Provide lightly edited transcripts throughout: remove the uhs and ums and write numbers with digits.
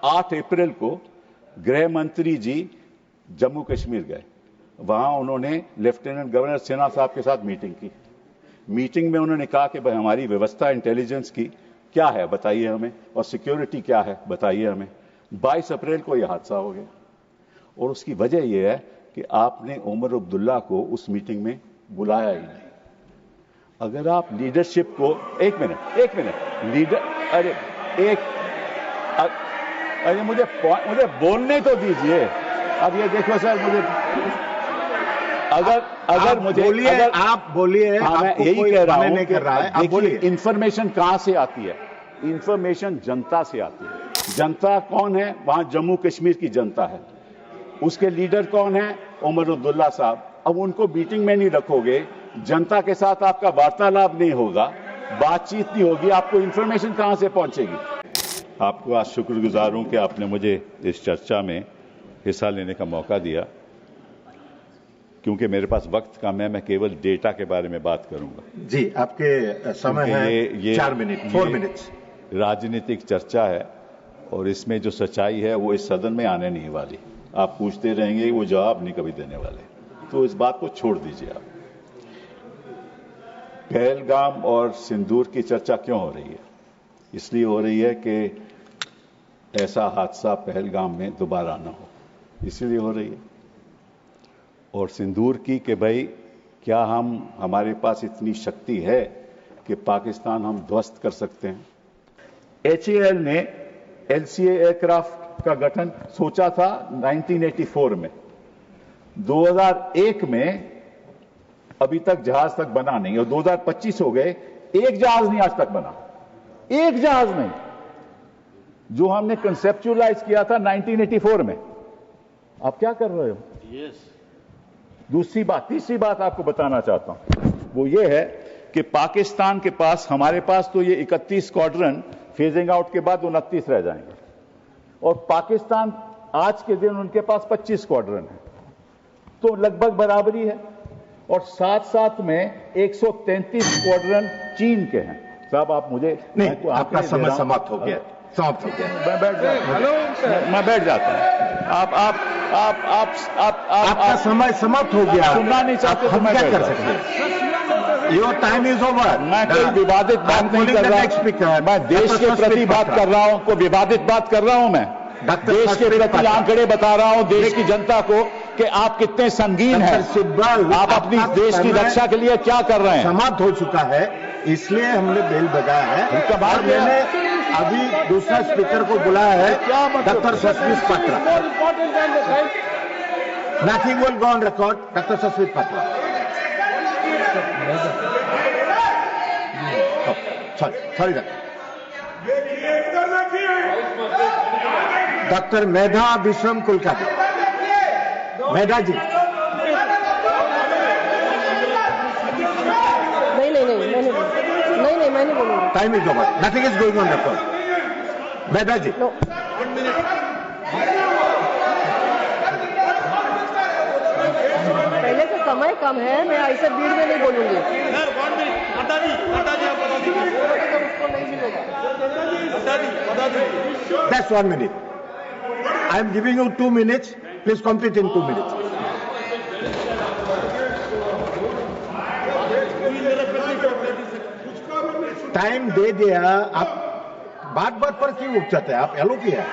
8 अप्रैल को गृह मंत्री जी जम्मू कश्मीर गए। वहां उन्होंने लेफ्टिनेंट गवर्नर सिन्हा साहब के साथ मीटिंग की। मीटिंग में उन्होंने कहा कि भाई हमारी व्यवस्था इंटेलिजेंस की क्या है बताइए हमें, और सिक्योरिटी क्या है बताइए हमें। 22 अप्रैल को यह हादसा हो गया और उसकी वजह यह है कि आपने उमर अब्दुल्ला को उस मीटिंग में बुलाया ही नहीं। अगर आप लीडरशिप को एक मिनट लीडर अरे मुझे बोलने तो दीजिए। अब ये देखो सर, मुझे अगर मुझे बोलिए, आप बोलिए। मैं यही कह रहा हूं नहीं कर रहा है, आप बोलिए। इंफॉर्मेशन कहां से आती है? इंफॉर्मेशन जनता से आती है। जनता कौन है? वहां जम्मू कश्मीर की जनता है। उसके लीडर कौन है? उमर अब्दुल्ला साहब। अब उनको मीटिंग में नहीं रखोगे, जनता के साथ आपका वार्तालाप नहीं होगा, बातचीत नहीं होगी, आपको इंफॉर्मेशन कहां से पहुंचेगी? आपको आज शुक्रगुजार हूं कि आपने मुझे इस चर्चा में हिस्सा लेने का मौका दिया। क्योंकि मेरे पास वक्त कम है, मैं केवल डेटा के बारे में बात करूंगा। जी, आपके समय है ये 4 मिनट, 4 मिनट्स। राजनीतिक चर्चा है और इसमें जो सच्चाई है वो इस सदन में आने नहीं वाली। आप पूछते रहेंगे, वो जवाब नहीं कभी देने वाले, तो इस बात को छोड़ दीजिए आप। पहलगाम और सिंदूर की चर्चा क्यों हो रही है? इसलिए हो रही है कि ऐसा हादसा पहलगाम में दोबारा ना हो, इसलिए हो रही है। और सिंदूर की कि भाई क्या हमारे पास इतनी शक्ति है कि पाकिस्तान हम ध्वस्त कर सकते हैं? HAL ने LCA एयरक्राफ्ट का गठन सोचा था 1984 में। 2001 में अभी तक जहाज तक बना नहीं, और 2025 हो गए, एक जहाज नहीं आज तक बना, एक जहाज नहीं, जो हमने कंसेप्चुअलाइज किया था 1984 में। आप क्या कर रहे हो? तीसरी बात आपको बताना चाहता हूं, वो ये है कि पाकिस्तान के पास, हमारे पास तो ये 31 स्क्वाड्रन फेजिंग आउट के बाद 29 रह जाएंगे, और पाकिस्तान आज के दिन उनके पास 25 स्क्वाड्रन है, तो लगभग बराबरी है। और साथ में 133 स्क्वाड्रन चीन के हैं। साहब आप मुझे नहीं, आपका समय समाप्त हो गया, समाप्त हो गया। मैं बैठ जाता हूं। आपका समय समाप्त हो गया। सुनना नहीं चाहते तो मैं क्या कर सकते हैं? Your time is over. मैं कोई विवादित बात नहीं कर रहा, मैं देश के प्रति बात कर रहा हूं, कोई विवादित बात कर रहा हूं। मैं देश के प्रति आंकड़े बता रहा हूं, देश की जनता को कि आप कितने संगीन हैं, आप अपनी देश की रक्षा के लिए क्या कर रहे हैं। समाप्त हो चुका है, इसलिए हमने बेल बजाया है। और मैंने अभी दूसरा स्पीकर को बुलाया है, doctor Sasmit Patra. Nothing will go on record. Doctor Sasmit Patra. Sorry doctor Medha Vishwam Kulkarni. Medha ji. नहीं, मैं नहीं बोलूंगी। Time is over, nothing is going on record. Medha ji. पहले से समय कम है, मैं ऐसे भीड़ में नहीं बोलूंगी। उसको नहीं मिलेगा। That's 1 minute. I am giving you 2 minutes. Please complete in 2 minutes. Time दे दिया, आप बात पर क्यों उठ जाते हैं? आप एलो किया।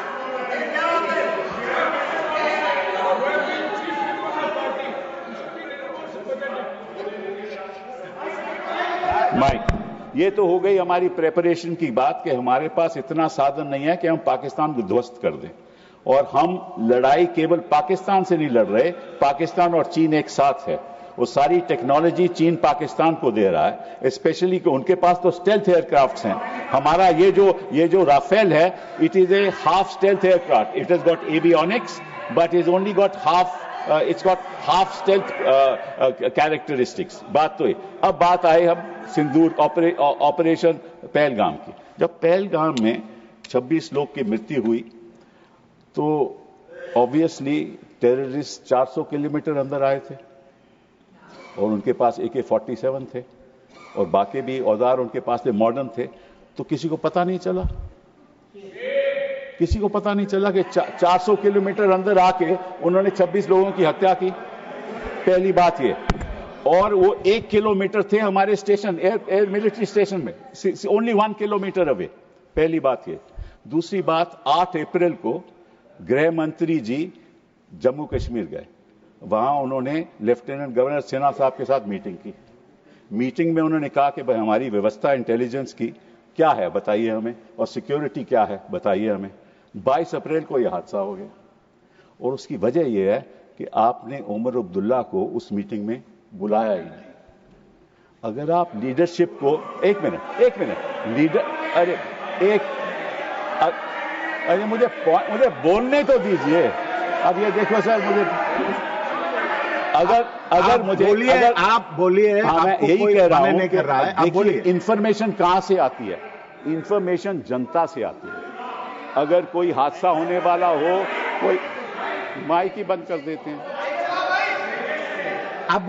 माइक, ये तो हो गई हमारी प्रेपरेशन की बात कि हमारे पास इतना साधन नहीं है कि हम पाकिस्तान को ध्वस्त कर दें। और हम लड़ाई केवल पाकिस्तान से नहीं लड़ रहे, पाकिस्तान और चीन एक साथ है। वो सारी टेक्नोलॉजी चीन पाकिस्तान को दे रहा है, स्पेशली कि उनके पास तो स्टेल्थ एयरक्राफ्ट्स हैं। हमारा ये जो राफेल है, it is a half stealth aircraft. It has got avionics but is only got half, it's got half stealth characteristics. बात तो है। अब बात आए हम सिंदूर ऑपरेशन पहलगाम की। जब पहलगाम में 26 लोग की मृत्यु हुई तो ऑब्वियसली टेररिस्ट 400 किलोमीटर अंदर आए थे और उनके पास AK-47 थे और बाकी भी औजार उनके पास में मॉडर्न थे, तो किसी को पता नहीं चला। किसी को पता नहीं चला कि 400 किलोमीटर अंदर आके उन्होंने 26 लोगों की हत्या की। पहली बात ये, और वो 1 किलोमीटर थे हमारे स्टेशन, एयर मिलिट्री स्टेशन में, ओनली 1 किलोमीटर अवे। पहली बात ये। दूसरी बात, 8 अप्रैल को गृह मंत्री जी जम्मू कश्मीर गए। वहां उन्होंने लेफ्टिनेंट गवर्नर सिन्हा साहब के साथ मीटिंग की। मीटिंग में उन्होंने कहा कि भाई हमारी व्यवस्था इंटेलिजेंस की क्या है बताइए हमें, और सिक्योरिटी क्या है बताइए हमें। 22 अप्रैल को यह हादसा हो गया, और उसकी वजह यह है कि आपने उमर अब्दुल्ला को उस मीटिंग में बुलाया ही नहीं। अगर आप लीडरशिप को, एक मिनट लीडर, अरे मुझे बोलने तो दीजिए। अब ये देखो सर, मुझे अगर मुझे बोलिए, आप बोलिए। हाँ, मैं यही कह रहा हूं, नहीं कर रहा है, आप बोलिए। इंफॉर्मेशन कहां से आती है? इंफॉर्मेशन जनता से आती है। अगर कोई हादसा होने वाला हो, कोई माइक ही बंद कर देते हैं। आप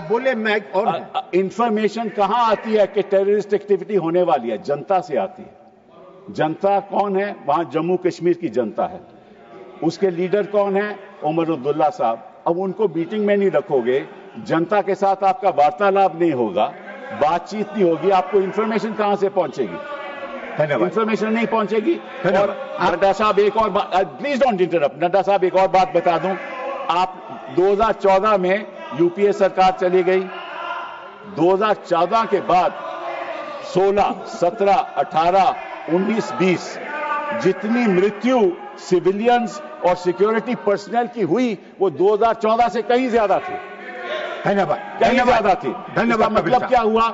बोलिए मैं। और इंफॉर्मेशन कहां आती है कि टेररिस्ट एक्टिविटी होने वाली है? जनता से आती है। जनता कौन है? वहां जम्मू कश्मीर की जनता है। उसके लीडर कौन है? उमर अब्दुल्ला साहब। अब उनको मीटिंग में नहीं रखोगे, जनता के साथ आपका वार्तालाप नहीं होगा, बातचीत नहीं होगी, आपको इंफॉर्मेशन कहां से पहुंचेगी? इंफॉर्मेशन नहीं पहुंचेगी। और नड्डा साहब एक और बात, प्लीज डोंट इंटरप्ट। नड्डा साहब एक और बात बता दूं, आप 2014 में यूपीए सरकार चली गई। 2014 के बाद 16, 17, 18, 19, 20 जितनी मृत्यु सिविलियंस और सिक्योरिटी पर्सनल की हुई, वो 2014 से कहीं ज्यादा थी। धन्यवाद। कहीं ज्यादा थी। धन्यवाद। मतलब क्या हुआ?